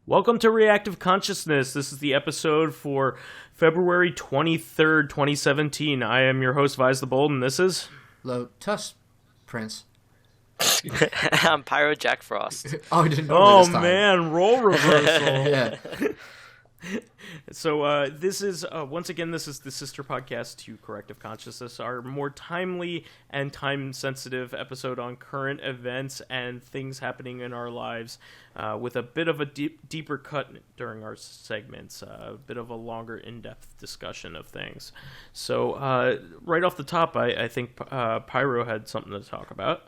Welcome to Reactive Consciousness. This is the episode for February 23rd, 2017. I am your host, VyseTheBold, and this is... Lotus Prince. I'm PyroJackFrost. Oh, I didn't know this time. Oh, man, role reversal. Yeah. So this is, once again, this is the sister podcast to Corrective Consciousness, our more timely and time-sensitive episode on current events and things happening in our lives, with a bit of a deeper cut during our segments, a bit of a longer, in-depth discussion of things. So right off the top, I think Pyro had something to talk about.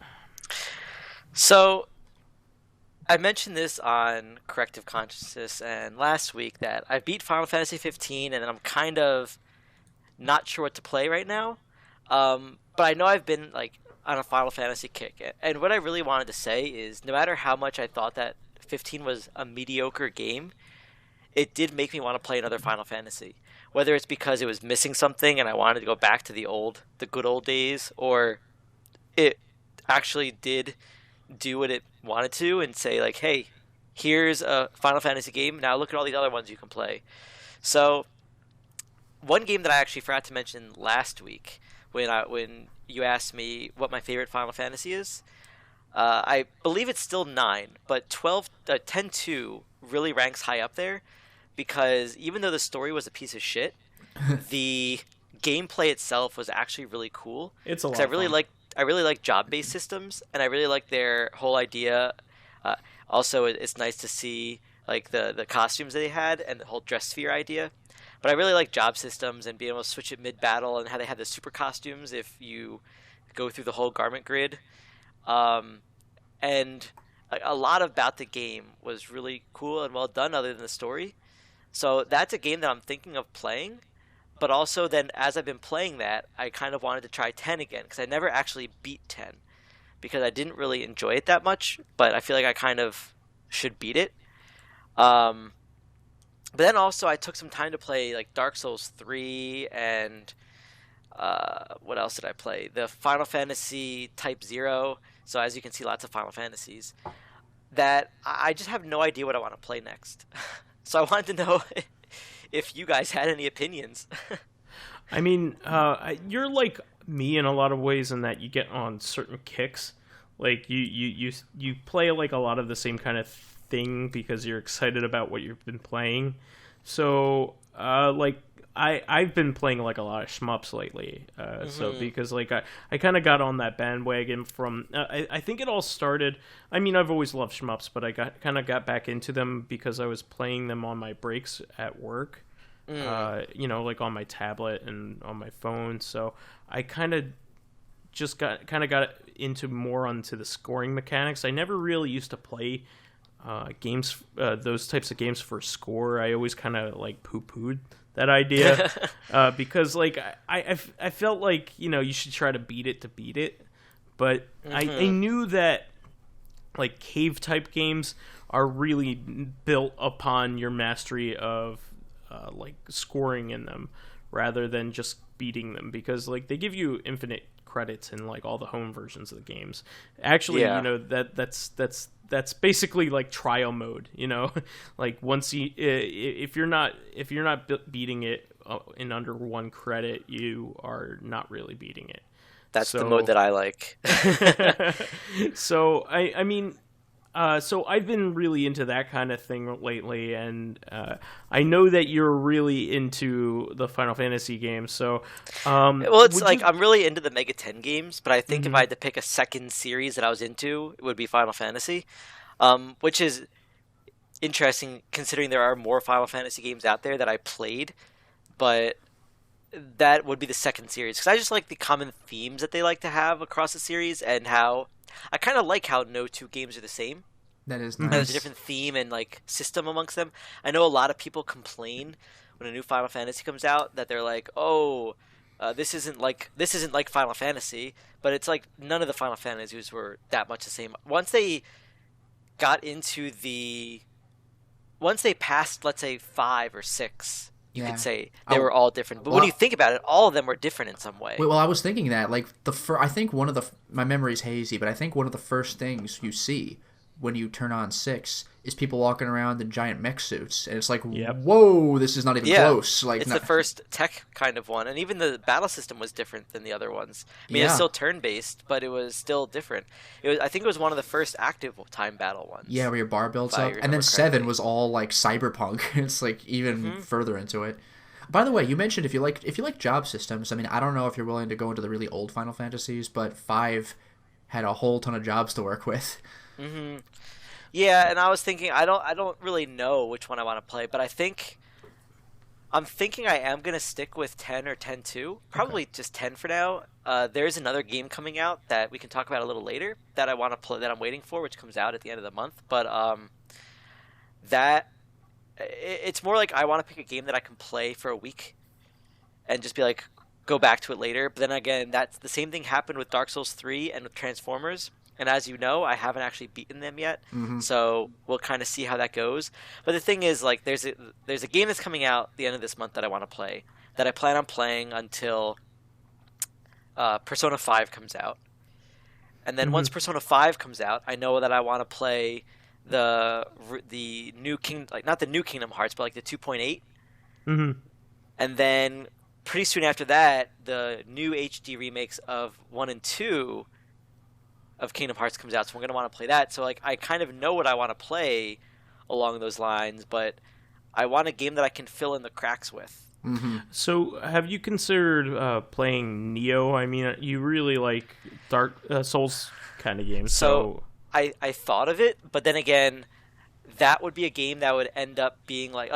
So I mentioned this on Corrective Consciousness and last week that I beat Final Fantasy 15 and I'm kind of not sure what to play right now. But I know I've been like on a Final Fantasy kick. And what I really wanted to say is no matter how much I thought that 15 was a mediocre game, it did make me want to play another Final Fantasy. Whether it's because it was missing something and I wanted to go back to the good old days, or it actually did do what it wanted to and say like, hey, here's a Final Fantasy game, now look at all these other ones you can play. So one game that I actually forgot to mention last week when you asked me what my favorite Final Fantasy is, I believe it's still 9, but 10-2 really ranks high up there because even though the story was a piece of shit, the gameplay itself was actually really cool. It's a lot of fun. I really like job-based systems, and I really like their whole idea. Also, it's nice to see like the costumes that they had and the whole dress sphere idea. But I really like job systems and being able to switch it mid-battle and how they had the super costumes if you go through the whole garment grid. And a lot about the game was really cool and well done other than the story. So that's a game that I'm thinking of playing. But also then, as I've been playing that, I kind of wanted to try 10 again, because I never actually beat 10, because I didn't really enjoy it that much, but I feel like I kind of should beat it. But then also, I took some time to play like Dark Souls 3, and what else did I play? The Final Fantasy Type 0, so as you can see, lots of Final Fantasies, that I just have no idea what I want to play next. So I wanted to know if you guys had any opinions. I mean, you're like me in a lot of ways in that you get on certain kicks. Like you play like a lot of the same kind of thing because you're excited about what you've been playing. So like I've been playing like a lot of shmups lately. So because like I kind of got on that bandwagon from I think it all started. I mean, I've always loved shmups, but I kind of got back into them because I was playing them on my breaks at work. You know, like on my tablet and on my phone. So I kind of just got into more onto the scoring mechanics. I never really used to play games, those types of games for score. I always kind of like poo-pooed that idea because like I felt like, you know, you should try to beat it to beat it. But I knew that like cave type games are really built upon your mastery of like scoring in them rather than just beating them, because like they give you infinite credits in like all the home versions of the games. Actually, you know, that's basically like trial mode, you know. Like once you if you're not beating it in under 1 credit, you are not really beating it. That's the mode that I like. So I mean, so I've been really into that kind of thing lately, and I know that you're really into the Final Fantasy games. So, well, it's like I'm really into the Mega 10 games, but I think if I had to pick a second series that I was into, it would be Final Fantasy, which is interesting considering there are more Final Fantasy games out there that I played, but that would be the second series because I just like the common themes that they like to have across the series, and how I kind of like how no two games are the same. That is And there's a nice. different theme and like system amongst them. I know a lot of people complain when a new Final Fantasy comes out that they're like, "Oh, this isn't like Final Fantasy," but it's like none of the Final Fantasies were that much the same. Got into the once they passed, let's say 5 or 6, you could Yeah. say I, they were all different. But when you well, think about it, all of them were different in some way. well, I was thinking that like I think one of the my memory's hazy, but I think one of the first things you see when you turn on 6 is people walking around in giant mech suits, and it's like, Yep. whoa, this is not even Yeah, close. Like, it's not, the first tech kind of one, and even the battle system was different than the other ones. I mean, it's yeah, still turn-based, but it was still different. I think it was one of the first active time battle ones, where your bar builds if I up, and remember then 7 correctly. was all like cyberpunk. It's like even Hmm. further into it. By the way, you mentioned if you like job systems. I mean, I don't know if you're willing to go into the really old Final Fantasies, but 5 had a whole ton of jobs to work with. Hmm. Yeah, and I was thinking, I don't really know which one I want to play, but I'm thinking I am gonna stick with 10 or 10-2. Okay. Probably just 10 for now. There's another game coming out that we can talk about a little later that I want to play that I'm waiting for, which comes out at the end of the month. But that it's more like I want to pick a game that I can play for a week and just be like go back to it later. But then again, that's the same thing happened with Dark Souls 3 and with Transformers. And as you know, I haven't actually beaten them yet, Hmm. so we'll kind of see how that goes. But the thing is, like, there's a game that's coming out the end of this month that I want to play, that I plan on playing until Persona 5 comes out. And then once Mhm. Persona 5 comes out, I know that I want to play the new King, like not the new Kingdom Hearts, but like the 2.8. Mhm. And then pretty soon after that, the new HD remakes of 1 and 2 of Kingdom Hearts comes out, so I'm gonna want to play that. So like I kind of know what I want to play along those lines, but I want a game that I can fill in the cracks with. Hmm. So, have you considered playing Neo? I mean, you really like Dark Souls kind of games, So so I thought of it, but then again, that would be a game that would end up being when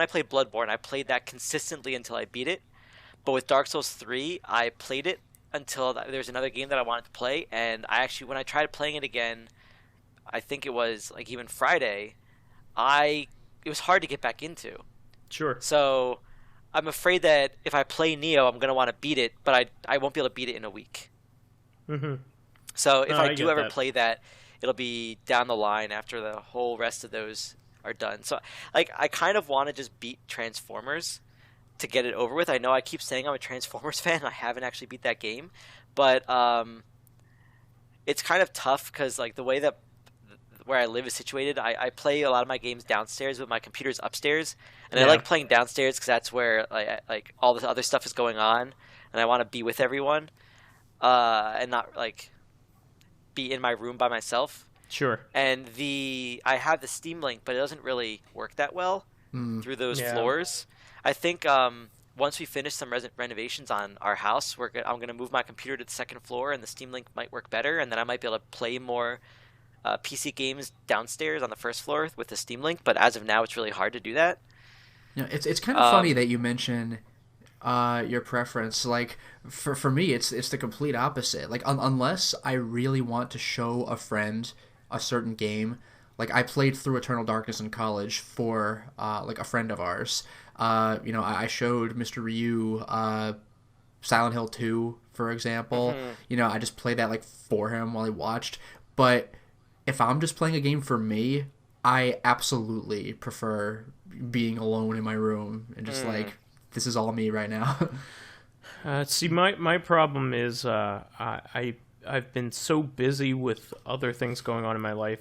I played Bloodborne, I played that consistently until I beat it. But with Dark Souls 3, I played it until there's another game that I wanted to play, and I actually when I tried playing it again, I think it was like even Friday, it was hard to get back into. sure. So I'm afraid that if I play Neo, I'm gonna want to beat it, but I won't be able to beat it in a week. Mhm. So if No, I I do get ever that. play that, it'll be down the line after the whole rest of those are done. So like I kind of want to just beat Transformers to get it over with. I know I keep saying I'm a Transformers fan. I haven't actually beat that game, but it's kind of tough because like the way that where I live is situated, I play a lot of my games downstairs, but my computer's upstairs, and I Yeah. like playing downstairs because that's where like all this other stuff is going on, and I want to be with everyone, and not like be in my room by myself. Sure. And I have the Steam Link, but it doesn't really work that well Mm. through those Yeah. floors. I think once we finish some renovations on our house, I'm gonna move my computer to the second floor, and the Steam Link might work better, and then I might be able to play more PC games downstairs on the first floor with the Steam Link. But as of now, it's really hard to do that. It's kind of funny Um, that you mention your preference. Like for me, it's the complete opposite. Like unless I really want to show a friend a certain game, like I played through Eternal Darkness in college for like a friend of ours. I showed Mr. Ryu Silent Hill 2, for example. mhm. I just played that like for him while he watched. But if I'm just playing a game for me, I absolutely prefer being alone in my room and just Mm. like this is all me right now. See, my problem is I've been so busy with other things going on in my life,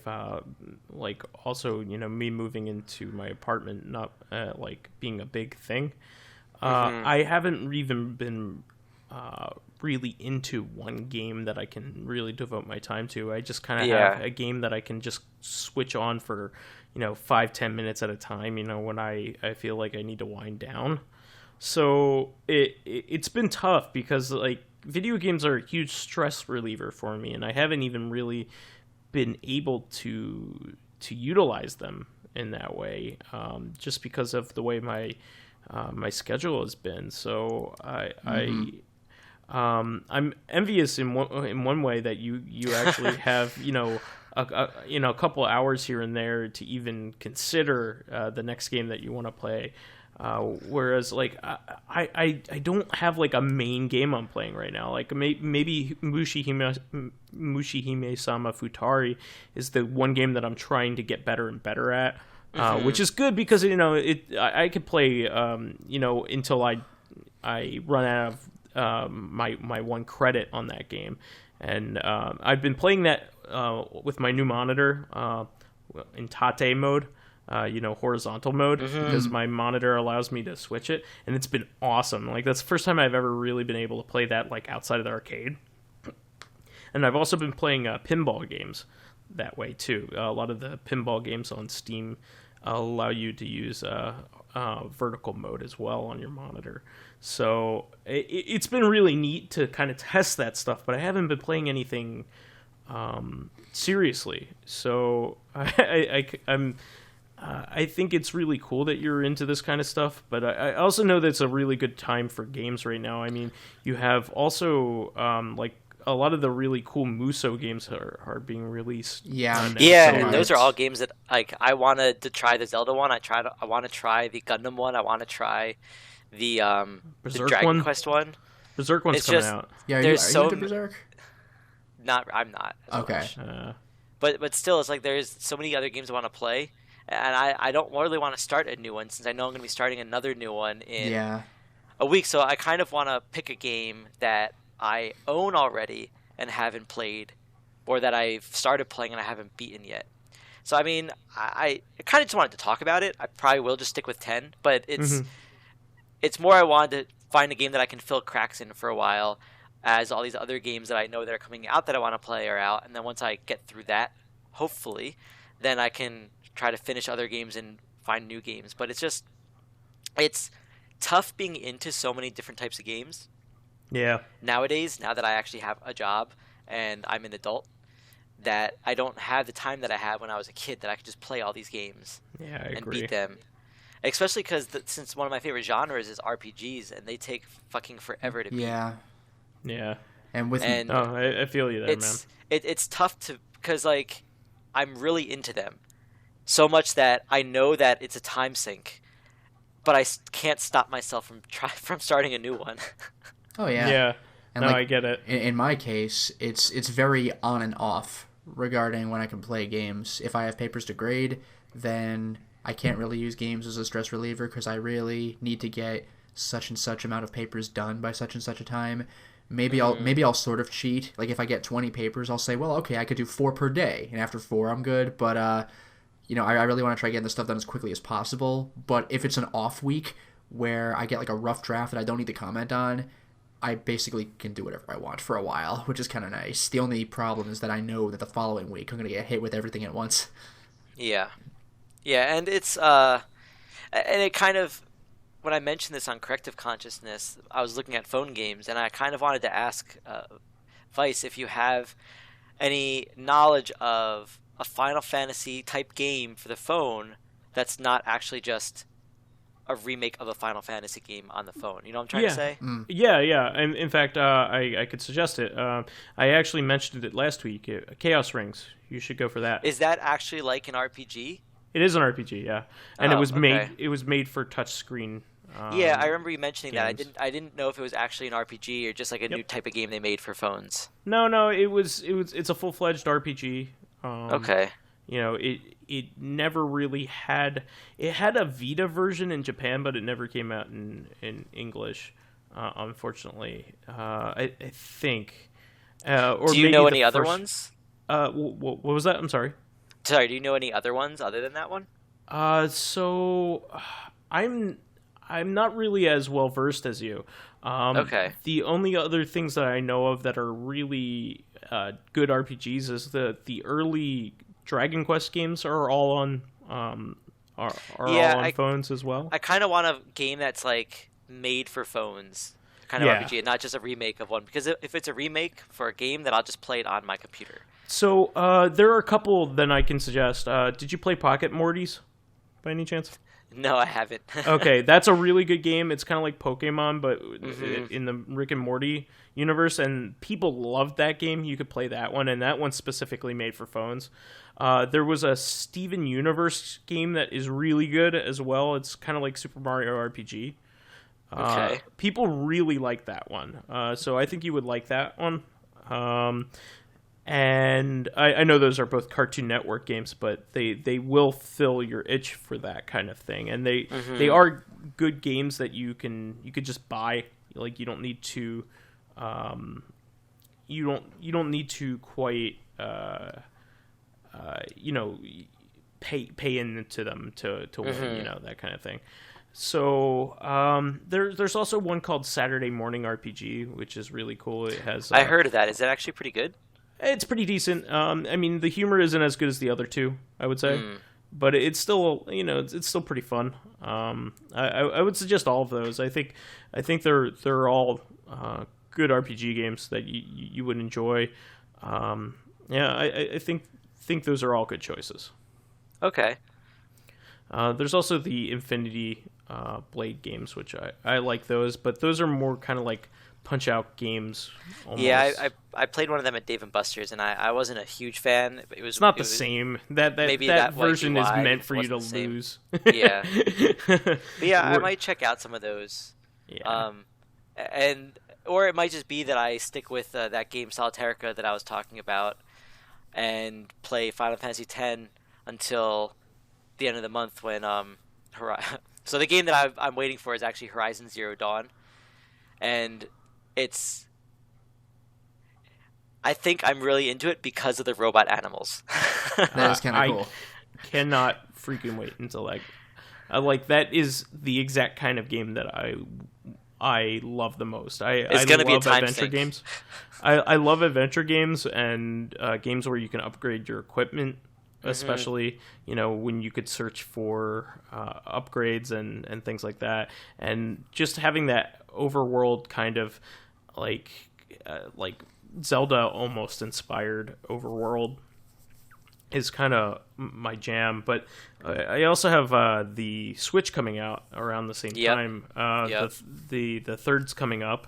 like also me moving into my apartment, not like being a big thing. Mhm. I haven't even been really into one game that I can really devote my time to. I just kind of have Yeah. a game that I can just switch on for 5-10 minutes at a time. When I feel like I need to wind down. So it's been tough because like video games are a huge stress reliever for me, and I haven't even really been able to utilize them in that way, just because of the way my schedule has been. So I'm envious in one way that you actually have a couple hours here and there to even consider the next game that you want to play. Whereas like I don't have like a main game I'm playing right now. Like maybe Mushihime Sama Futari is the one game that I'm trying to get better and better at, which is good because I could play until I run out of my one credit on that game, and I've been playing that with my new monitor in Tate mode. Horizontal mode, because my monitor allows me to switch it, and it's been awesome. Like, that's the first time I've ever really been able to play that, like, outside of the arcade. And I've also been playing pinball games that way, too. A lot of the pinball games on Steam allow you to use vertical mode as well on your monitor. So it's been really neat to kind of test that stuff, but I haven't been playing anything seriously. So I think it's really cool that you're into this kind of stuff, but I also know that it's a really good time for games right now. I mean, you have also like a lot of the really cool Muso games are being released. Yeah, and those are all games that like I wanted to try the Zelda one. I want to try the Gundam one. I want to try the Dragon Quest one. Berserk one's coming out. Yeah, are you into Berserk? I'm not. Okay. But still, it's like there's so many other games I want to play. And I don't really want to start a new one since I know I'm going to be starting another new one in a week. So I kind of want to pick a game that I own already and haven't played, or that I've started playing and I haven't beaten yet. So, I mean, I kind of just wanted to talk about it. I probably will just stick with 10, but it's more I wanted to find a game that I can fill cracks in for a while, as all these other games that I know that are coming out that I want to play are out. And then once I get through that, hopefully, then I can try to finish other games and find new games. But it's tough being into so many different types of games. Yeah. Nowadays, now that I actually have a job and I'm an adult, that I don't have the time that I had when I was a kid that I could just play all these games and beat them. Especially because since one of my favorite genres is RPGs, and they take fucking forever to beat. Yeah. I feel you there, man. It's tough because like I'm really into them. So much that I know that it's a time sink, but I can't stop myself from starting a new one. Oh yeah. Yeah. And I get it. In my case, it's very on and off regarding when I can play games. If I have papers to grade, then I can't really use games as a stress reliever because I really need to get such and such amount of papers done by such and such a time. Maybe I'll sort of cheat. Like if I get 20 papers, I'll say, well, okay, I could do 4 per day, and after 4, I'm good. But I really want to try getting this stuff done as quickly as possible. But if it's an off week where I get like a rough draft that I don't need to comment on, I basically can do whatever I want for a while, which is kind of nice. The only problem is that I know that the following week I'm going to get hit with everything at once. Yeah. Yeah, and it's and it kind of, when I mentioned this on Corrective Consciousness, I was looking at phone games, and I kind of wanted to ask Vyse if you have any knowledge of a Final Fantasy type game for the phone that's not actually just a remake of a Final Fantasy game on the phone. You know what I'm trying to say? Yeah. And in fact, I could suggest it. I actually mentioned it last week. Chaos Rings. You should go for that. Is that actually like an RPG? It is an RPG, yeah. And it was made for touchscreen. Yeah, I remember you mentioning games. That. I didn't know if it was actually an RPG or just like a new type of game they made for phones. No, it's a full-fledged RPG. Okay. It never really had a Vita version in Japan, but it never came out in English, unfortunately. I think. Or do you know any other ones? What was that? I'm sorry. Sorry, do you know any other ones other than that one? So I'm not really as well versed as you. Okay. The only other things that I know of that are really good RPGs is the early Dragon Quest games are all on all on phones as well. I kind of want a game that's like made for phones, kind of RPG, and not just a remake of one. Because if it's a remake for a game, then I'll just play it on my computer. So there are a couple that I can suggest. Did you play Pocket Mortys by any chance? No, I haven't. Okay, that's a really good game. It's kind of like Pokemon, but Mm-hmm. in the Rick and Morty universe, and people loved that game. You could play that one, and that one's specifically made for phones. There was a Steven Universe game that is really good as well. It's kind of like Super Mario RPG. Okay. People really like that one, so I think you would like that one. And I know those are both Cartoon Network games, but they will fill your itch for that kind of thing, and they are good games that you could just buy. Like you don't need to, you don't need to quite you know, pay into them to win, you know, that kind of thing. So there's also one called Saturday Morning RPG, which is really cool. It has I heard of that. Is that actually pretty good? it's pretty decent. I mean, the humor isn't as good as the other two, I would say, but it's still, you know, it's still pretty fun. I would suggest all of those. I think they're all good RPG games that you would enjoy. Yeah, I think those are all good choices. Okay. There's also the Infinity Blade games, which I like those, but those are more kind of like punch out games. Almost. Yeah, I played one of them at Dave and Buster's, and I wasn't a huge fan. It's not the same. That maybe that that, like, version is UI meant for you to wasn't the same. lose. Yeah. But yeah, I might check out some of those. Yeah. Or it might just be that I stick with that game Solitarica that I was talking about, and play Final Fantasy X until the end of the month when So the game that I'm waiting for is actually Horizon Zero Dawn, and I think I'm really into it because of the robot animals. That is kind of cool. I cannot freaking wait until like that is the exact kind of game that I love the most. It's I gonna be a love time adventure sink. games. I love adventure games and games where you can upgrade your equipment, especially you know when you could search for upgrades and things like that, and just having that overworld kind of like Zelda almost inspired overworld is kind of my jam. But I also have the Switch coming out around the same time. The third's coming up.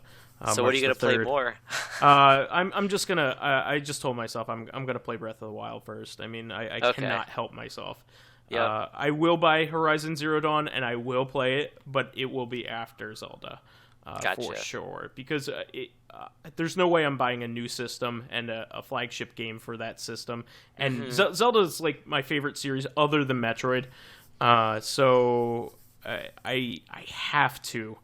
So what are you gonna play more? I'm just gonna. I just told myself I'm gonna play Breath of the Wild first. I mean, I Okay. cannot help myself. Yep. I will buy Horizon Zero Dawn and I will play it, but it will be after Zelda. Gotcha. For sure, because there's no way I'm buying a new system and a flagship game for that system. And Zelda is like my favorite series other than Metroid, so I have to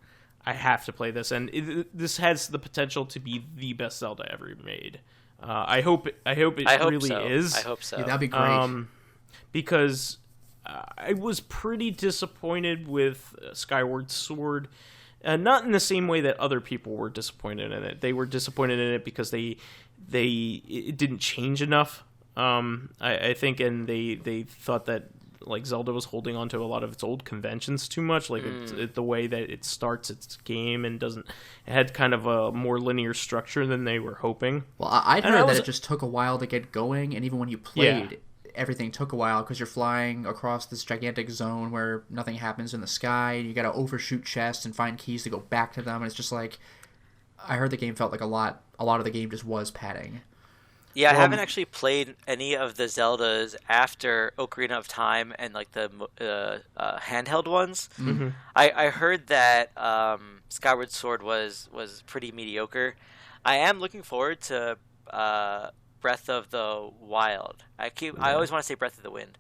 play this, and this has the potential to be the best Zelda ever made. I hope it really so. is. I hope so. Yeah, that'd be great. Because I was pretty disappointed with Skyward Sword. Not in the same way that other people were disappointed in it. They were disappointed in it because it didn't change enough. I think, and they thought that like Zelda was holding on to a lot of its old conventions too much, like the way that it starts its game and it had kind of a more linear structure than they were hoping. Well, I'd heard that it just took a while to get going, and even when you played, everything took a while because you're flying across this gigantic zone where nothing happens in the sky, and you got to overshoot chests and find keys to go back to them, and it's just like, I heard the game felt like a lot of the game just was padding. Yeah, I haven't actually played any of the Zeldas after Ocarina of Time and like the handheld ones. Mm-hmm. I heard that Skyward Sword was pretty mediocre. I am looking forward to Breath of the Wild. I always want to say Breath of the Wind.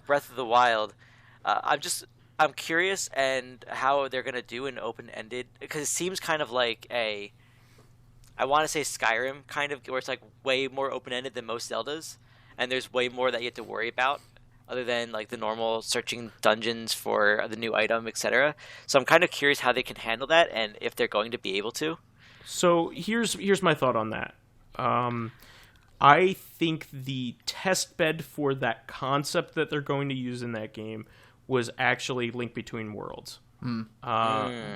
Breath of the Wild. I'm curious and how they're gonna do an open-ended, because it seems kind of like I want to say Skyrim, kind of, where it's like way more open-ended than most Zeldas, and there's way more that you have to worry about other than like the normal searching dungeons for the new item, etc. So I'm kind of curious how they can handle that and if they're going to be able to. So here's my thought on that. I think the test bed for that concept that they're going to use in that game was actually Link Between Worlds.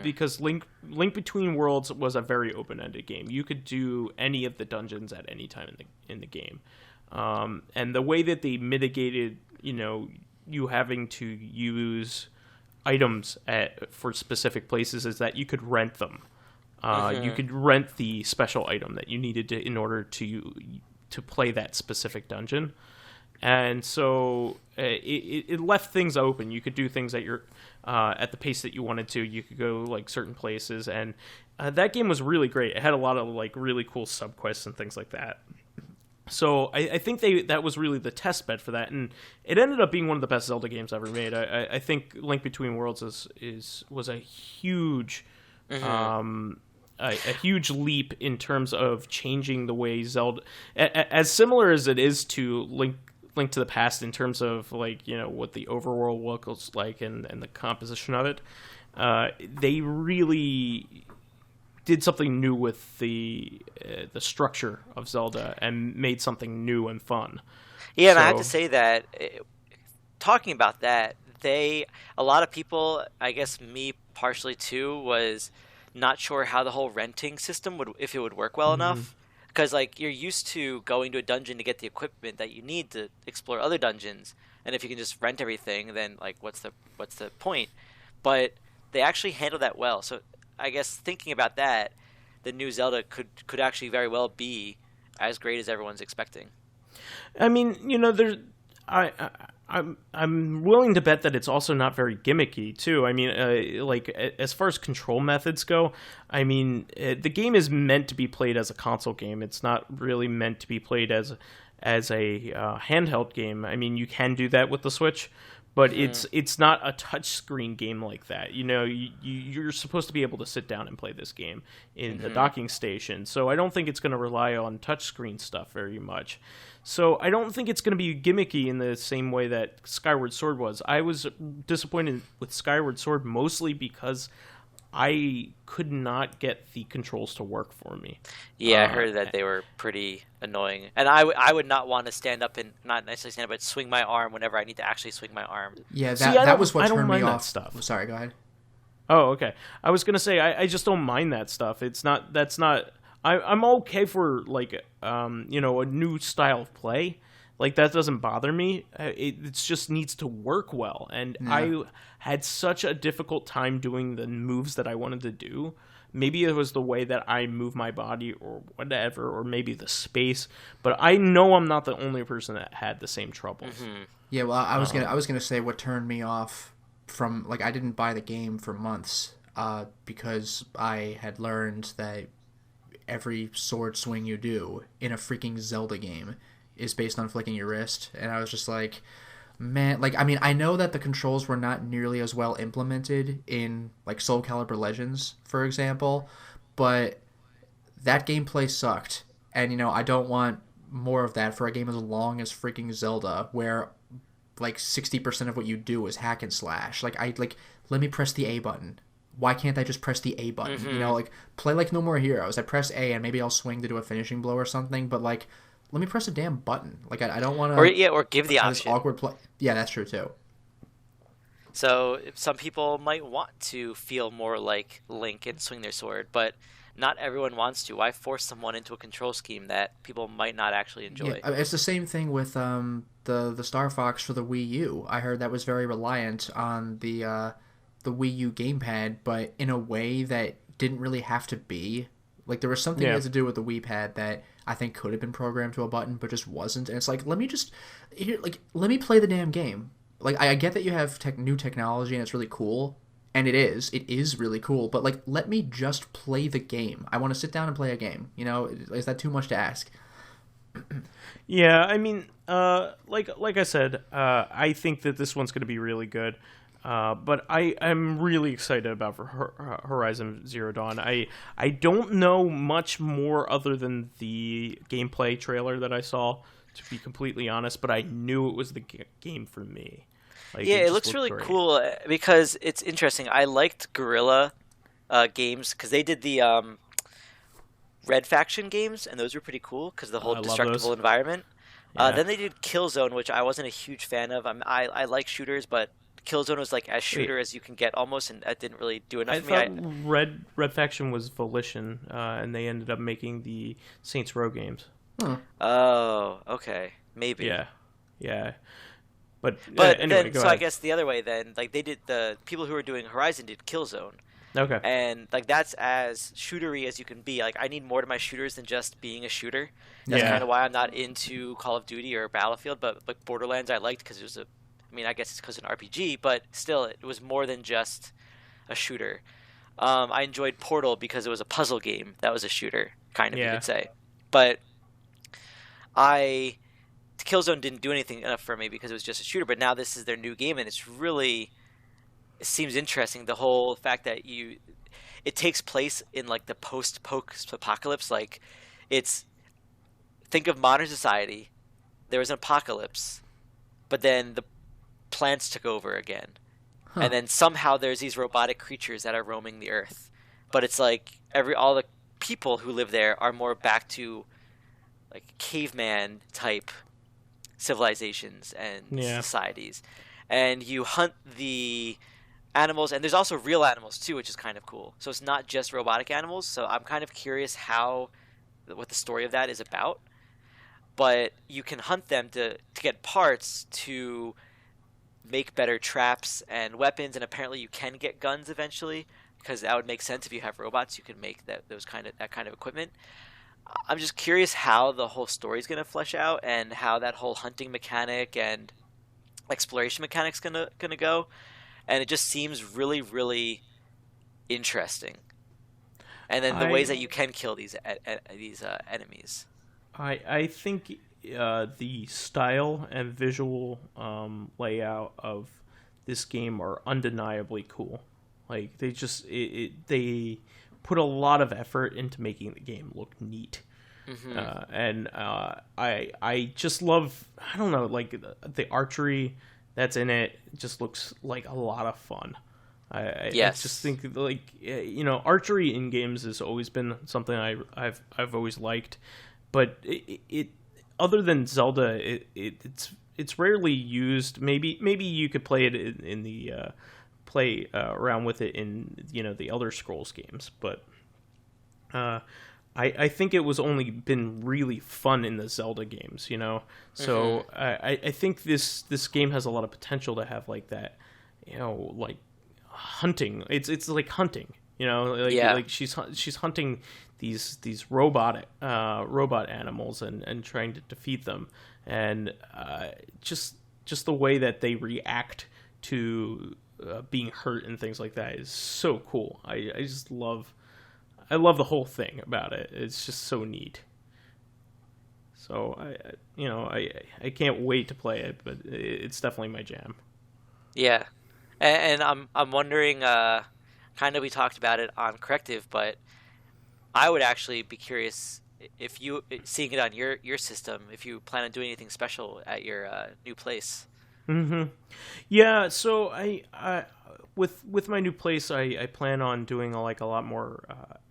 Because Link Between Worlds was a very open-ended game. You could do any of the dungeons at any time in the game, and the way that they mitigated, you having to use items for specific places is that you could rent them. You could rent the special item that you needed in order to play that specific dungeon. And so it left things open. You could do things at the pace that you wanted to. You could go like certain places, and that game was really great. It had a lot of like really cool subquests and things like that. So I think that was really the test bed for that, and it ended up being one of the best Zelda games ever made. I think Link Between Worlds was a huge a huge leap in terms of changing the way Zelda, as similar as it is to Link to the Past in terms of like, you know, what the overworld looks like and the composition of it. They really did something new with the structure of Zelda and made something new and fun. Yeah, and I have to say that, talking about that, a lot of people, I guess me partially too, was not sure how the whole renting system if it would work well enough. Because like you're used to going to a dungeon to get the equipment that you need to explore other dungeons, and if you can just rent everything, then like what's the point? But they actually handle that well. So I guess thinking about that, the new Zelda could actually very well be as great as everyone's expecting. I mean, you know, I'm willing to bet that it's also not very gimmicky too. I mean, like as far as control methods go, I mean, the game is meant to be played as a console game. It's not really meant to be played as a handheld game. I mean, you can do that with the Switch, but it's not a touchscreen game like that. You know, you're supposed to be able to sit down and play this game in the docking station. So I don't think it's going to rely on touchscreen stuff very much. So I don't think it's going to be gimmicky in the same way that Skyward Sword was. I was disappointed with Skyward Sword mostly because I could not get the controls to work for me. Yeah, I heard that they were pretty annoying. And I would not want to stand up and, not necessarily stand up, but swing my arm whenever I need to actually swing my arm. Yeah, that was what turned me off. Stuff. Sorry, go ahead. Oh, okay. I was going to say, I just don't mind that stuff. I'm okay for like, you know, a new style of play. Like that doesn't bother me. It just needs to work well. And I had such a difficult time doing the moves that I wanted to do. Maybe it was the way that I move my body or whatever, or maybe the space. But I know I'm not the only person that had the same troubles. Yeah, well, I was gonna say what turned me off from, like, I didn't buy the game for months because I had learned that every sword swing you do in a freaking Zelda game is based on flicking your wrist, and I was just like, man, like, I mean, I know that the controls were not nearly as well implemented in like Soul Calibur Legends, for example, but that gameplay sucked, and you know, I don't want more of that for a game as long as freaking Zelda, where like 60% of what you do is hack and slash. Like, let me press the A button. Why can't I just press the A button? You know, like, play like No More Heroes. I press A and maybe I'll swing to do a finishing blow or something, but like, let me press a damn button. Like, I don't want to... Or give the option. Awkward play. Yeah, that's true too. So some people might want to feel more like Link and swing their sword, but not everyone wants to. Why force someone into a control scheme that people might not actually enjoy? Yeah, it's the same thing with the Star Fox for the Wii U. I heard that was very reliant on the Wii U gamepad, but in a way that didn't really have to be. Like, there was something that had to do with the Wii pad that I think could have been programmed to a button, but just wasn't. And it's like, let me play the damn game. Like, I get that you have new technology and it's really cool, and it is really cool, but like, let me just play the game. I want to sit down and play a game. You know, is that too much to ask? Yeah, I mean, like I said, I think that this one's going to be really good. But I'm really excited about Horizon Zero Dawn. I don't know much more other than the gameplay trailer that I saw, to be completely honest, but I knew it was the game for me. Like, yeah, it looks really cool because it's interesting. I liked Guerrilla games because they did the Red Faction games, and those were pretty cool because the whole destructible environment. Yeah. Then they did Killzone, which I wasn't a huge fan of. I like shooters, but Killzone was like as shooter as you can get almost, and that didn't really do enough for me. I thought Red Faction was Volition, and they ended up making the Saints Row games. Oh, okay. Maybe. Yeah. But anyway, then, go so I ahead. guess the other way then, like the people who were doing Horizon did Killzone, Okay. and like that's as shootery as you can be. Like I need more to my shooters than just being a shooter. That's Yeah. kind of why I'm not into Call of Duty or Battlefield, but like Borderlands I liked because it was I mean I guess it's because it's an RPG, but still it was more than just a shooter. I enjoyed Portal because it was a puzzle game that was a shooter, kind of you Yeah. could say, but I Killzone didn't do anything enough for me because it was just a shooter. But now this is their new game, and it seems interesting. The whole fact that it takes place in like the post apocalypse. Like it's think of modern society. There was an apocalypse, but then the plants took over again, Huh. and then somehow there's these robotic creatures that are roaming the earth. But it's like all the people who live there are more back to like caveman type civilizations and Yeah. societies, and you hunt the animals, and there's also real animals too, which is kind of cool. So it's not just robotic animals. So I'm kind of curious what the story of that is about. But you can hunt them to get parts to make better traps and weapons, and apparently you can get guns eventually because that would make sense if you have robots. You can make that kind of equipment. I'm just curious how the whole story is going to flesh out and how that whole hunting mechanic and exploration mechanic's gonna go, and it just seems really really interesting. And then the ways that you can kill these enemies. I think the style and visual layout of this game are undeniably cool. Like they put a lot of effort into making the game look neat. And I just love, I don't know, like the archery that's in it just looks like a lot of fun. I just think like archery in games has always been something I've always liked, but it other than Zelda it's rarely used. Maybe you could play it in the play around with it in the Elder Scrolls games, but I think it was only been really fun in the Zelda games, So I think this game has a lot of potential to have like that, like hunting. It's like hunting, like she's hunting these robot animals and trying to defeat them, and just the way that they react to being hurt and things like that is so cool. I love the whole thing about it. It's just so neat. So I can't wait to play it, but it's definitely my jam. Yeah, and I'm wondering. Kind of we talked about it on Corrective, but I would actually be curious if you seeing it on your system. If you plan on doing anything special at your new place. Mm-hmm. Yeah. So I with my new place, I plan on doing a lot more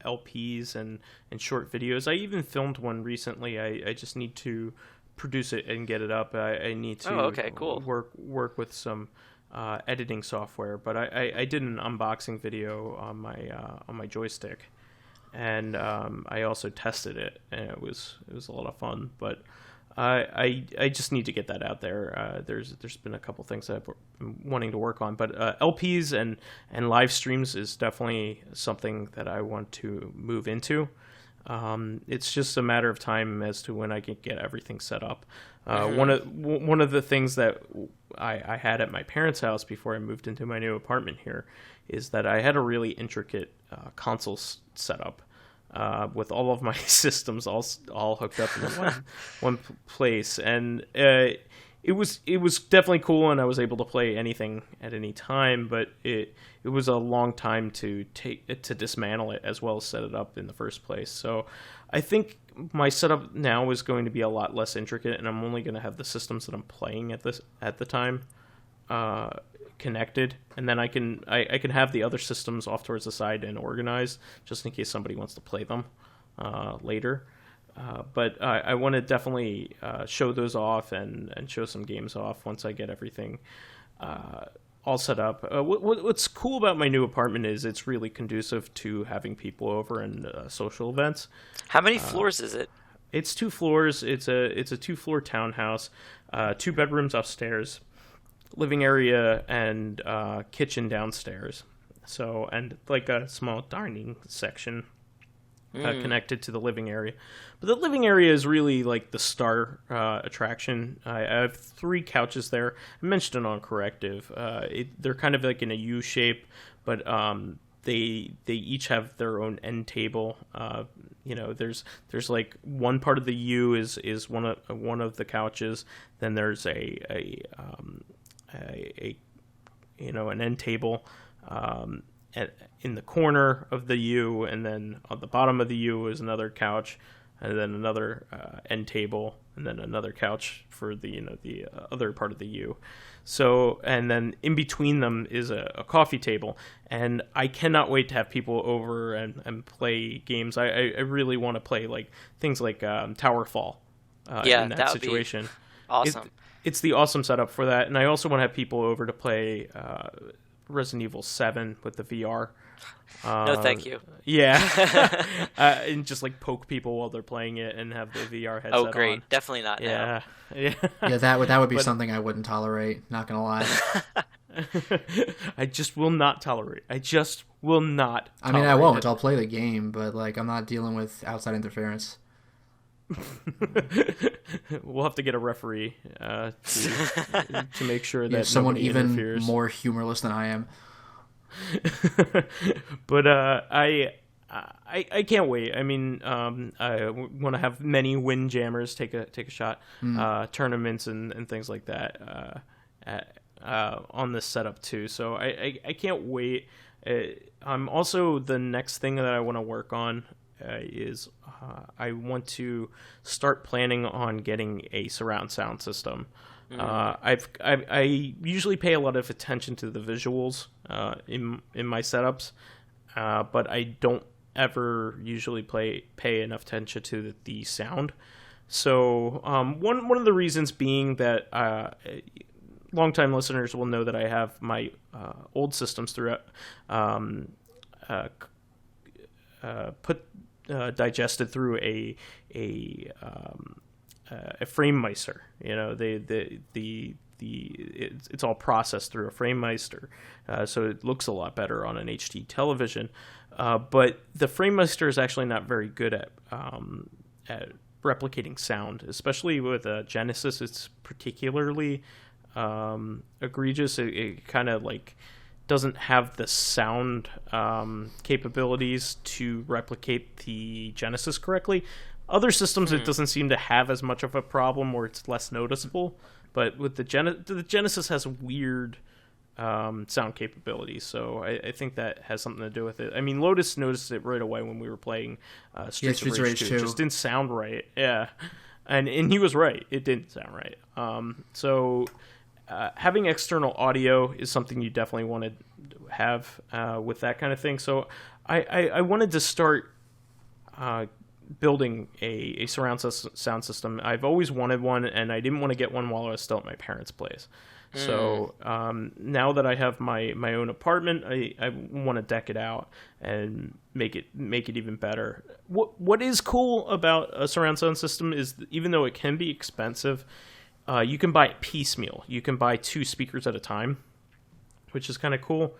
LPs and short videos. I even filmed one recently. I just need to produce it and get it up. I need to cool. work with some editing software, but I did an unboxing video on my joystick, and I also tested it, and it was a lot of fun. But I just need to get that out there. There's been a couple things that I'm wanting to work on, but LPs and live streams is definitely something that I want to move into. It's just a matter of time as to when I can get everything set up. One of the things that I had at my parents' house before I moved into my new apartment here is that I had a really intricate console setup. With all of my systems all hooked up in one place, and it was definitely cool, and I was able to play anything at any time. But it was a long time to dismantle it as well as set it up in the first place. So I think my setup now is going to be a lot less intricate, and I'm only going to have the systems that I'm playing at the time connected, and then I can have the other systems off towards the side and organized just in case somebody wants to play them later. But I want to definitely show those off and show some games off once I get everything all set up. What's cool about my new apartment is it's really conducive to having people over and social events. How many floors is it? It's 2 floors. It's a 2-floor townhouse, 2 bedrooms upstairs. living area and kitchen downstairs. So, and like a small dining section connected to the living area. But the living area is really like the star attraction. I have 3 couches there. I mentioned it on Corrective. They're kind of like in a U shape, but they each have their own end table. There's like one part of the U is one of the couches. Then there's an end table in the corner of the U, and then on the bottom of the U is another couch, and then another end table, and then another couch for the other part of the U. So, and then in between them is a coffee table, and I cannot wait to have people over and play games. I really want to play like things like Tower Fall in that situation. Would be awesome. It's the awesome setup for that, and I also want to have people over to play Resident Evil 7 with the VR. No, thank you. Yeah. And just like poke people while they're playing it and have the VR headset on. Oh, great. Definitely not now. Yeah. Yeah, that would be something I wouldn't tolerate, not gonna lie. I just will not tolerate. I mean, I won't. I'll play the game, but like I'm not dealing with outside interference. We'll have to get a referee to make sure that someone even interferes. More humorless than I am. But I can't wait. I mean, I want to have many windjammers take a shot, tournaments and things like that on this setup too. So I can't wait. I'm also, the next thing that I want to work on is I want to start planning on getting a surround sound system. I usually pay a lot of attention to the visuals in my setups, but I don't ever usually pay enough attention to the sound. So one of the reasons being that longtime listeners will know that I have my old systems throughout digested through a FrameMeister. It's all processed through a FrameMeister, so it looks a lot better on an HD television. But the FrameMeister is actually not very good at replicating sound, especially with Genesis. It's particularly egregious. It kind of like doesn't have the sound capabilities to replicate the Genesis correctly. Other systems, it doesn't seem to have as much of a problem, or it's less noticeable. But with the Genesis has weird sound capabilities, so I think that has something to do with it. I mean, Lotus noticed it right away when we were playing Streets of Rage 2. It just didn't sound right. Yeah, and he was right. It didn't sound right. So having external audio is something you definitely want to have with that kind of thing. So I wanted to start building a surround sound system. I've always wanted one, and I didn't want to get one while I was still at my parents' place. So now that I have my own apartment, I want to deck it out and make it even better. What is cool about a surround sound system is even though it can be expensive, you can buy it piecemeal. You can buy 2 speakers at a time, which is kind of cool.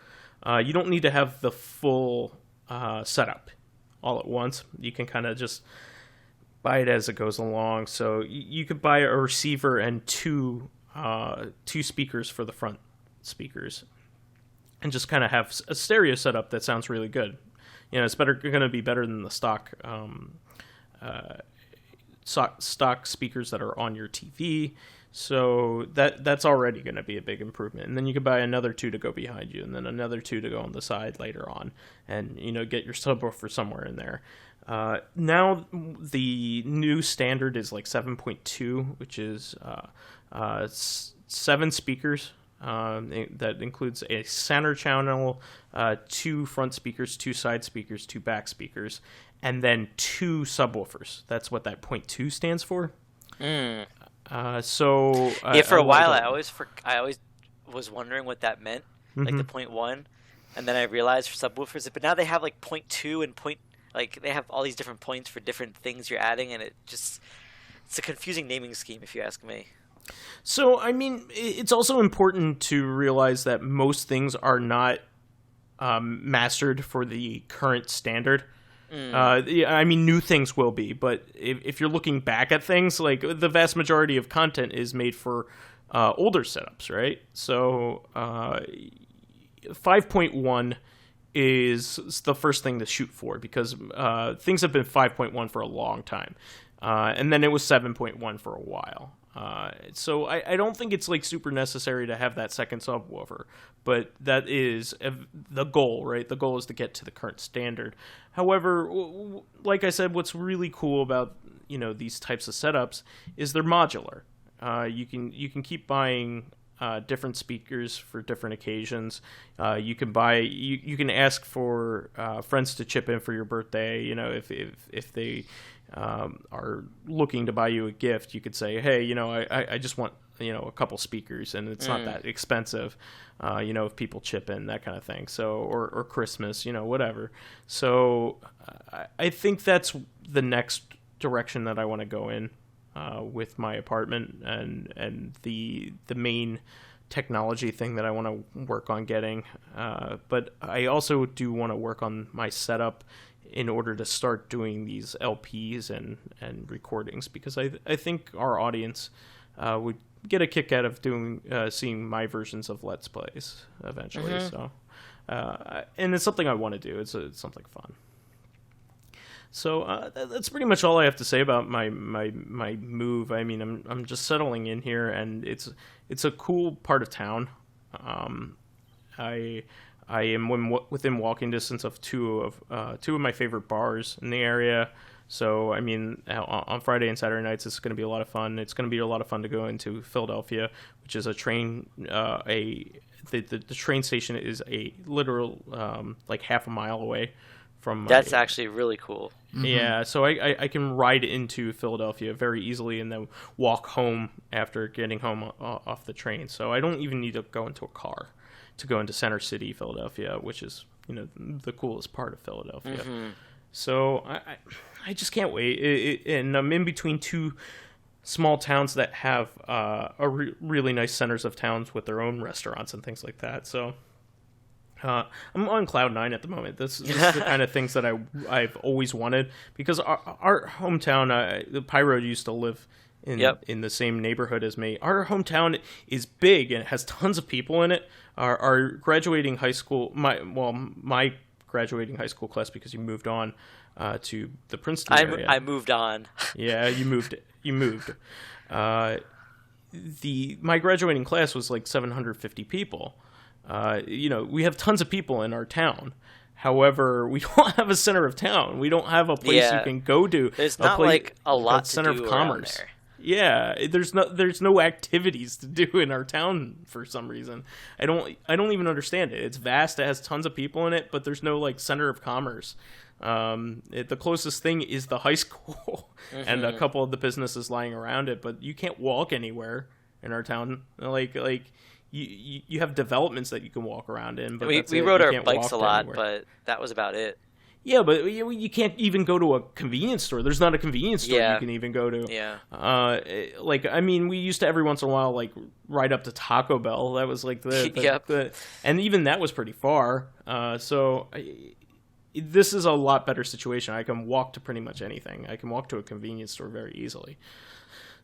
You don't need to have the full setup all at once. You can kind of just buy it as it goes along. So you could buy a receiver and two speakers for the front speakers, and just kind of have a stereo setup that sounds really good. It's going to be better than the stock speakers that are on your TV. So that's already going to be a big improvement. And then you could buy another 2 to go behind you, and then another 2 to go on the side later on, and get your subwoofer somewhere in there. Now the new standard is like 7.2, which is 7 speakers. That includes a center channel, 2 front speakers, 2 side speakers, 2 back speakers, and then 2 subwoofers. That's what that 0.2 stands for. For a while, I always was wondering what that meant, like the 0.1, and then I realized for subwoofers, but now they have like 0.2 and they have all these different points for different things you're adding, and it's a confusing naming scheme if you ask me. So, I mean, it's also important to realize that most things are not mastered for the current standard. Yeah, I mean, new things will be, but if you're looking back at things, like the vast majority of content is made for older setups, right? So 5.1 is the first thing to shoot for because things have been 5.1 for a long time, and then it was 7.1 for a while. So I don't think it's like super necessary to have that second subwoofer, but that is the goal, right? The goal is to get to the current standard. However, like I said, what's really cool about these types of setups is they're modular. You can keep buying different speakers for different occasions. You can ask for friends to chip in for your birthday. If they are looking to buy you a gift, you could say, hey, I just want a couple speakers, and it's not that expensive. If people chip in, that kind of thing. So or Christmas, whatever. So I think that's the next direction that I want to go in with my apartment, and the main technology thing that I want to work on getting. But I also do want to work on my setup in order to start doing these LPs and recordings, because I think our audience would get a kick out of seeing my versions of Let's Plays eventually. So and it's something I want to do. It's something fun. So that's pretty much all I have to say about my move. I mean, I'm just settling in here, and it's a cool part of town. I am within walking distance of two of my favorite bars in the area. So, I mean, on Friday and Saturday nights, it's going to be a lot of fun. It's going to be a lot of fun to go into Philadelphia, which is a train. The train station is a literal like half a mile away from. That's actually really cool. Yeah, so I can ride into Philadelphia very easily and then walk home after getting home off the train. So I don't even need to go into a car to go into Center City, Philadelphia, which is the coolest part of Philadelphia. So I just can't wait. And I'm in between two small towns that have really nice centers of towns with their own restaurants and things like that. So I'm on cloud 9 at the moment. This is the kind of things that I've always wanted, because our hometown, the Pyro used to live in the same neighborhood as me. Our hometown is big and it has tons of people in it. Our graduating high school, my graduating high school class, because you moved on to the Princeton area. I moved on. Yeah, you moved. My graduating class was like 750 people. We have tons of people in our town. However, we don't have a center of town. We don't have a place you can go to. There's not like a lot to center do of commerce. there. Yeah, there's no activities to do in our town for some reason. I don't even understand it. It's vast. It has tons of people in it, but there's no like center of commerce. The closest thing is the high school and a couple of the businesses lying around it, but you can't walk anywhere in our town. Like you have developments that you can walk around in, but we rode our bikes a lot, but that was about it. Yeah, but you can't even go to a convenience store. There's not a convenience store you can even go to. Yeah. We used to every once in a while like ride up to Taco Bell. That was like and even that was pretty far. This is a lot better situation. I can walk to pretty much anything. I can walk to a convenience store very easily.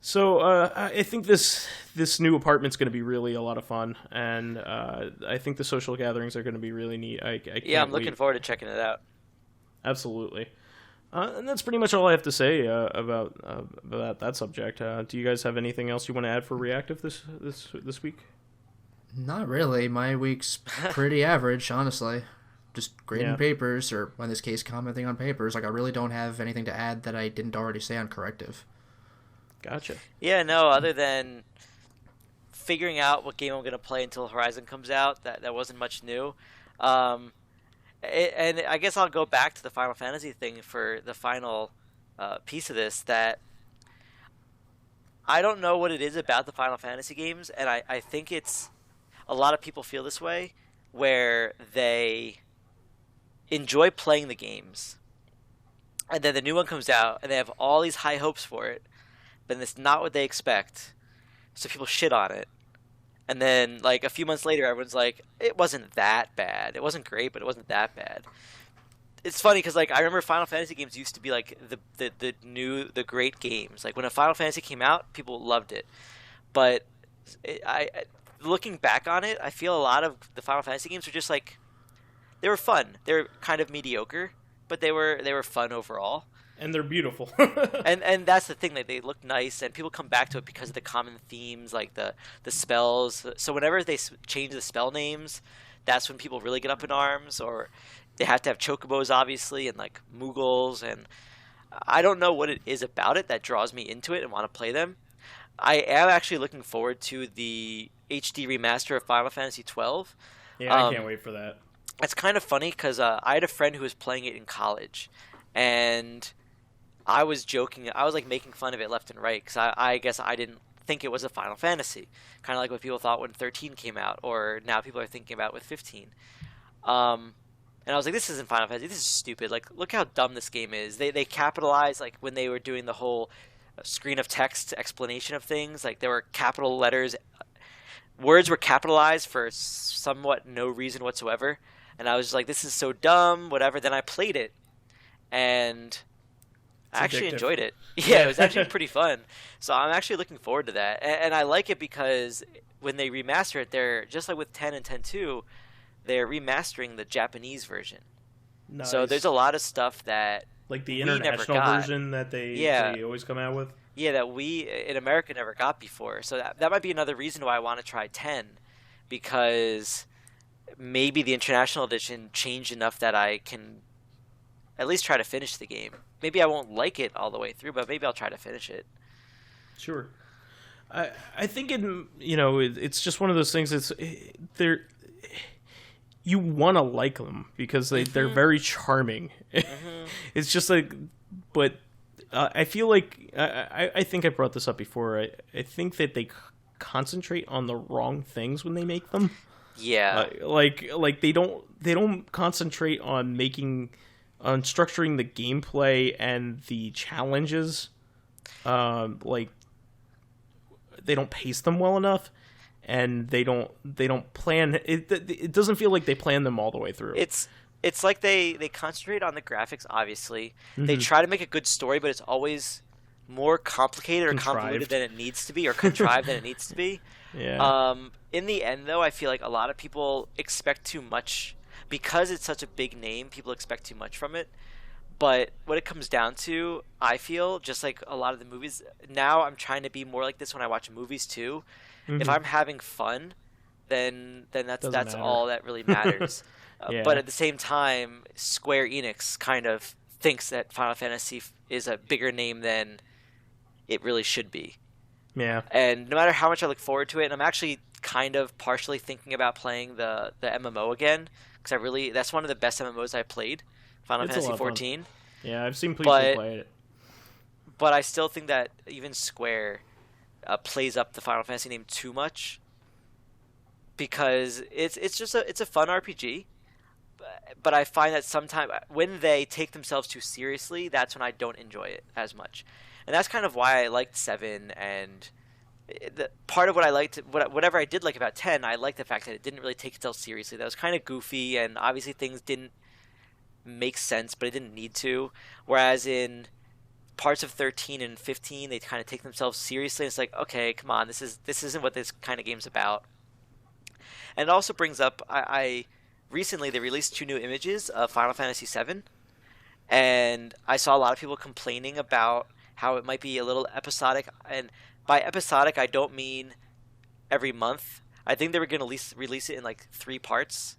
So I think this new apartment's going to be really a lot of fun, and I think the social gatherings are going to be really neat. I'm looking forward to checking it out. Absolutely. And that's pretty much all I have to say about that subject. Do you guys have anything else you want to add for Reactive this week? Not really. My week's pretty average, honestly. Just grading papers, or in this case, commenting on papers. Like, I really don't have anything to add that I didn't already say on Corrective. Gotcha. Yeah, no, other than figuring out what game I'm going to play until Horizon comes out, that wasn't much new. And I guess I'll go back to the Final Fantasy thing for the final piece of this, that I don't know what it is about the Final Fantasy games, and I think it's a lot of people feel this way, where they enjoy playing the games, and then the new one comes out, and they have all these high hopes for it, but it's not what they expect. so people shit on it. And then, like, a few months later, everyone's like, it wasn't that bad. It wasn't great, but it wasn't that bad. It's funny because, like, I remember Final Fantasy games used to be like the great games. Like, when a Final Fantasy came out, people loved it. But looking back on it, I feel a lot of the Final Fantasy games were just like, they were fun. They were kind of mediocre, but they were fun overall. And they're beautiful. and that's the thing, like, they look nice, and people come back to it because of the common themes, like the spells. So whenever they change the spell names, that's when people really get up in arms. Or they have to have chocobos, obviously, and like Moogles, and I don't know what it is about it that draws me into it and want to play them. I am actually looking forward to the HD remaster of Final Fantasy 12. Yeah, I can't wait for that. It's kind of funny because I had a friend who was playing it in college, and I was joking. I was like making fun of it left and right because I guess I didn't think it was a Final Fantasy, kind of like what people thought when 13 came out, or now people are thinking about with 15. And I was like, this isn't Final Fantasy. This is stupid. Like, look how dumb this game is. They capitalized, like, when they were doing the whole screen of text explanation of things. Like, there were capital letters. Words were capitalized for somewhat no reason whatsoever. And I was just like, this is so dumb, whatever. Then I played it. And I actually enjoyed it. Yeah, it was actually pretty fun. So I'm actually looking forward to that. And I like it because when they remaster it, they're, just like with 10 and 10.2, they're remastering the Japanese version. Nice. So there's a lot of stuff that like the international version that they always come out with. Yeah, that we in America never got before. So that might be another reason why I want to try 10, because maybe the international edition changed enough that I can at least try to finish the game. Maybe I won't like it all the way through, but maybe I'll try to finish it. Sure. I think it's just one of those things. You want to like them because they're very charming. It's just like, but I feel like I think I brought this up before. I think that they concentrate on the wrong things when they make them. Yeah. Like they don't concentrate on structuring the gameplay and the challenges. Like they don't pace them well enough. And they don't plan it. It doesn't feel like they plan them all the way through. It's like they concentrate on the graphics. Obviously, they try to make a good story, but it's always more complicated or convoluted than it needs to be, or contrived than it needs to be. Yeah. In the end, though, I feel like a lot of people expect too much because it's such a big name. People expect too much from it. But what it comes down to, I feel, just like a lot of the movies now, I'm trying to be more like this when I watch movies too. If I'm having fun, then that's all that really matters. Yeah. But at the same time, Square Enix kind of thinks that Final Fantasy is a bigger name than it really should be. Yeah. And no matter how much I look forward to it, and I'm actually kind of partially thinking about playing the MMO again, because that's one of the best MMOs I played, Final Fantasy 14. Yeah, I've seen people play it. But I still think that even Square plays up the Final Fantasy name too much, because it's just a fun RPG, but I find that sometimes when they take themselves too seriously, that's when I don't enjoy it as much. And that's kind of why I liked 7, and part of what I liked, whatever I did like about 10, I liked the fact that it didn't really take itself seriously. That was kind of goofy, and obviously things didn't make sense, but it didn't need to. Whereas in parts of 13 and 15, they kind of take themselves seriously. And it's like, okay, come on, this isn't what this kind of game's about. And it also brings up, I recently they released 2 new images of Final Fantasy 7, and I saw a lot of people complaining about how it might be a little episodic. And by episodic, I don't mean every month. I think they were going to release it in like 3 parts.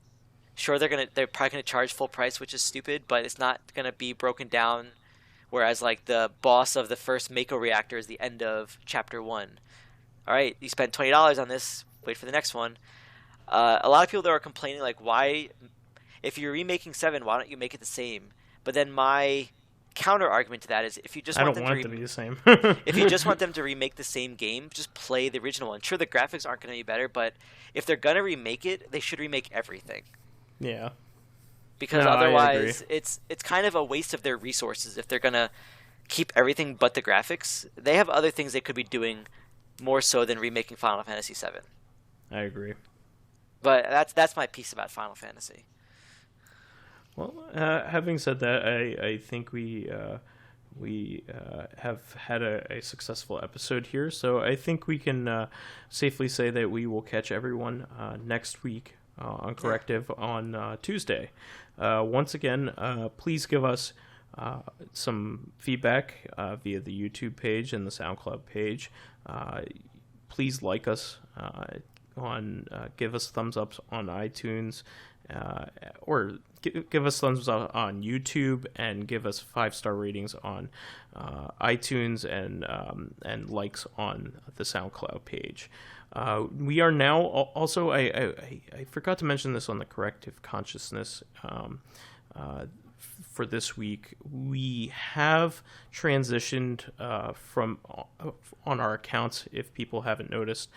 Sure, they're probably going to charge full price, which is stupid, but it's not going to be broken down. Whereas, like, the boss of the first Mako reactor is the end of Chapter 1. All right, you spent $20 on this. Wait for the next one. A lot of people that are complaining, like, why, if you're remaking 7, why don't you make it the same? But then my counter argument to that is, if you just want them to be the same, if you just want them to remake the same game, just play the original one. Sure, the graphics aren't going to be better, but if they're going to remake it, they should remake everything. Yeah. Because otherwise, it's kind of a waste of their resources if they're going to keep everything but the graphics. They have other things they could be doing more so than remaking Final Fantasy VII. I agree. But that's my piece about Final Fantasy. Well, having said that, I think we have had a successful episode here, so I think we can safely say that we will catch everyone next week on Corrective on Tuesday. Once again, please give us some feedback via the YouTube page and the Soundcloud page. Please like us give us thumbs ups on iTunes, or give us thumbs up on YouTube, and give us 5-star ratings on iTunes, and likes on the SoundCloud page. We are now also, I forgot to mention this on the Corrective Consciousness for this week. We have transitioned from on our accounts, if people haven't noticed,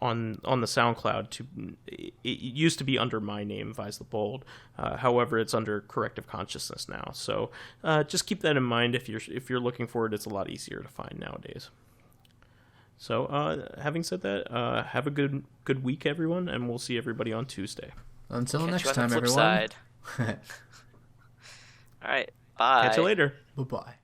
on the SoundCloud to it used to be under my name, VyseTheBold. However, it's under Corrective Consciousness now. So just keep that in mind. If you're looking for it, it's a lot easier to find nowadays. So having said that, have a good week, everyone, and we'll see everybody on Tuesday. Until Catch next you on time, the flip everyone. side. All right, bye. Catch you later. Bye-bye.